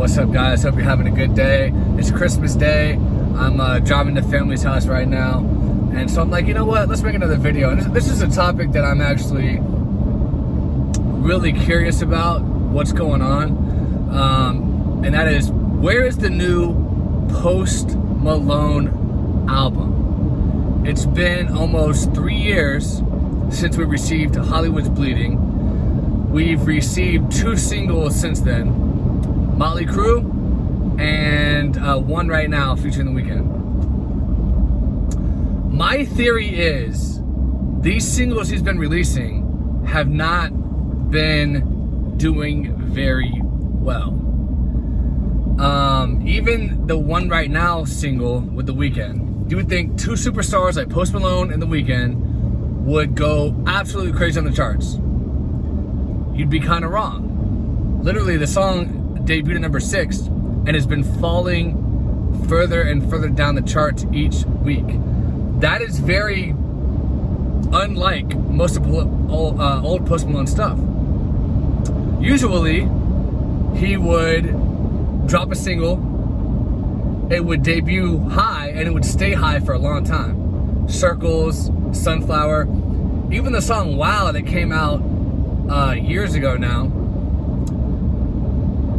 What's up, guys? Hope you're having a good day. It's Christmas Day. I'm driving to family's house right now, and so I'm like, you know what? Let's make another video. And this is a topic that I'm actually really curious about. What's going on? And that is, where is the new Post Malone album? It's been almost 3 years since we received Hollywood's Bleeding. We've received 2 singles since then. Motley Crue, and one right now featuring The Weeknd. My theory is these singles he's been releasing have not been doing very well. Even the one right now single with The Weeknd, you would think 2 superstars like Post Malone and The Weeknd would go absolutely crazy on the charts. You'd be kind of wrong. Literally, the song debuted at number 6 and has been falling further and further down the charts each week. That is very unlike most of old Post Malone stuff. Usually, he would drop a single, it would debut high, and it would stay high for a long time. Circles, Sunflower, even the song Wow that came out years ago now,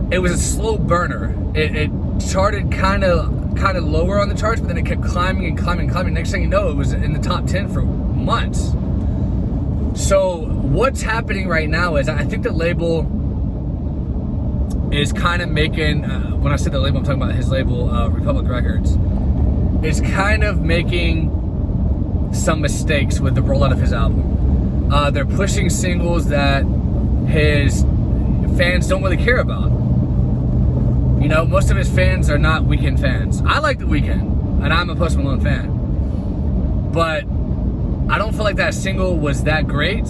it was a slow burner. It charted kind of lower on the charts, but then it kept climbing and climbing and climbing. Next thing you know, it was in the top 10 for months. So what's happening right now is, I think the label is kind of making, when I said the label, I'm talking about his label, Republic Records, is kind of making some mistakes with the rollout of his album. They're pushing singles that his fans don't really care about. You know, most of his fans are not Weeknd fans. I like The Weeknd, and I'm a Post Malone fan. But I don't feel like that single was that great,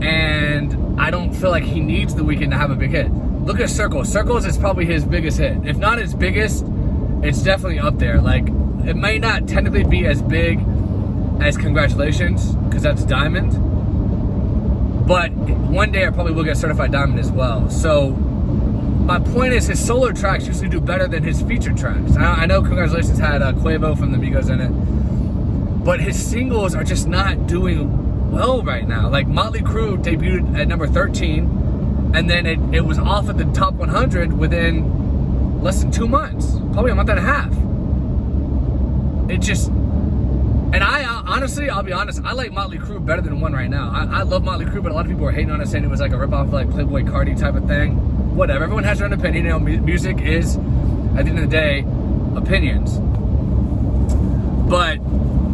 and I don't feel like he needs The Weeknd to have a big hit. Look at Circles. Circles is probably his biggest hit. If not his biggest, it's definitely up there. Like, it may not technically be as big as Congratulations, because that's Diamond, but one day I probably will get certified Diamond as well. So my point is, his solo tracks usually do better than his featured tracks. I know Congratulations had Quavo from the Migos in it, but his singles are just not doing well right now. Like, Motley Crue debuted at number 13, and then it was off at the top 100 within less than 2 months, probably a month and a half. It just, and honestly, I'll be honest, I like Motley Crue better than one right now. I love Motley Crue, but a lot of people are hating on it, saying it was like a ripoff of like Playboy Cardi type of thing. Whatever, everyone has their own opinion. You know, music is, at the end of the day, opinions. But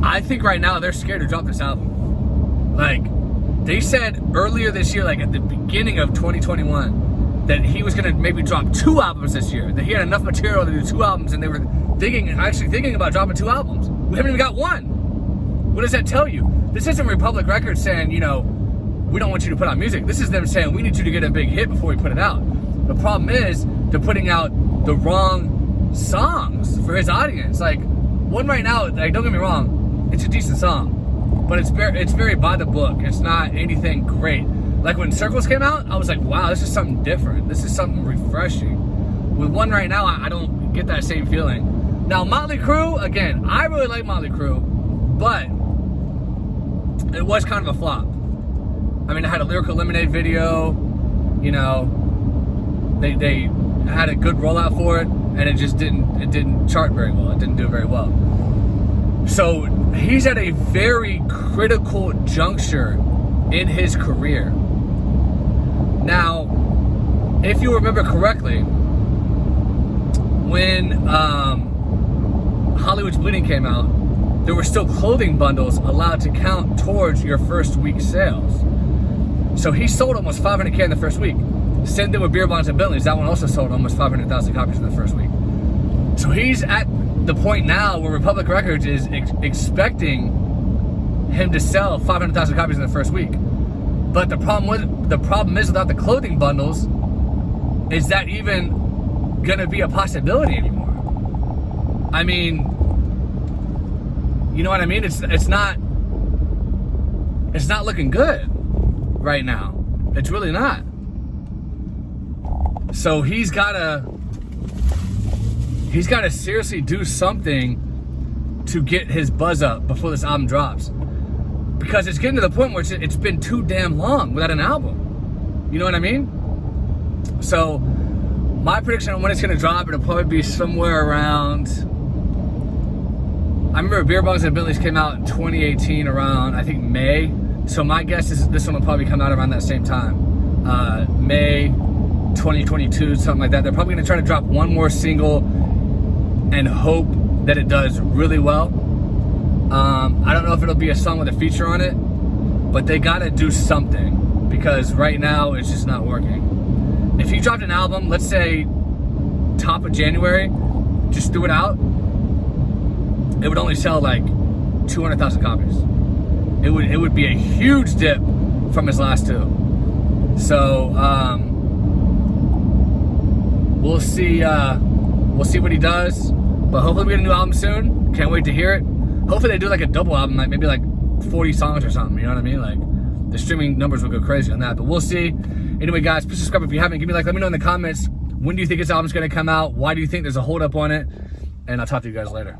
I think right now they're scared to drop this album. Like, they said earlier this year, like at the beginning of 2021, that he was gonna maybe drop 2 albums this year, that he had enough material to do 2 albums, and they were actually thinking about dropping 2 albums. We haven't even got 1. What does that tell you? This isn't Republic Records saying, you know, we don't want you to put out music. This is them saying, we need you to get a big hit before we put it out. The problem is, they're putting out the wrong songs for his audience. Like, one right now, like, don't get me wrong, it's a decent song, but it's very by the book. It's not anything great. Like, when Circles came out, I was like, wow, this is something different. This is something refreshing. With one right now, I don't get that same feeling. Now, Motley Crue, again, I really like Motley Crue, but it was kind of a flop. I mean, I had a Lyrical Lemonade video, you know, they had a good rollout for it, and it didn't chart very well. It didn't do very well. So he's at a very critical juncture in his career. Now, if you remember correctly, when Hollywood's Bleeding came out, there were still clothing bundles allowed to count towards your first week's sales. So he sold almost 500K in the first week. Same thing with Beer Bonds and Bentleys. That one also sold almost 500,000 copies in the first week. So he's at the point now where Republic Records is expecting him to sell 500,000 copies in the first week. But the problem is without the clothing bundles, is that even gonna be a possibility anymore? I mean, you know what I mean? It's not looking good right now. It's really not. So he's gotta seriously do something to get his buzz up before this album drops. Because it's getting to the point where it's been too damn long without an album. You know what I mean? So my prediction on when it's gonna drop, it'll probably be somewhere around, I remember Beer Bongs and Bentleys came out in 2018 around, I think, May. So my guess is this one will probably come out around that same time. May 2022, something like that. They're probably gonna try to drop one more single and hope that it does really well. I don't know if it'll be a song with a feature on it, but they gotta do something because right now it's just not working. If you dropped an album, let's say top of January, just threw it out, it would only sell like 200,000 copies. It would be a huge dip from his last two. So we'll see what he does. But hopefully we get a new album soon. Can't wait to hear it. Hopefully they do like a double album, like maybe like 40 songs or something. You know what I mean? Like the streaming numbers will go crazy on that. But we'll see. Anyway, guys, please subscribe if you haven't. Give me a like. Let me know in the comments, when do you think this album's gonna come out? Why do you think there's a hold up on it? And I'll talk to you guys later.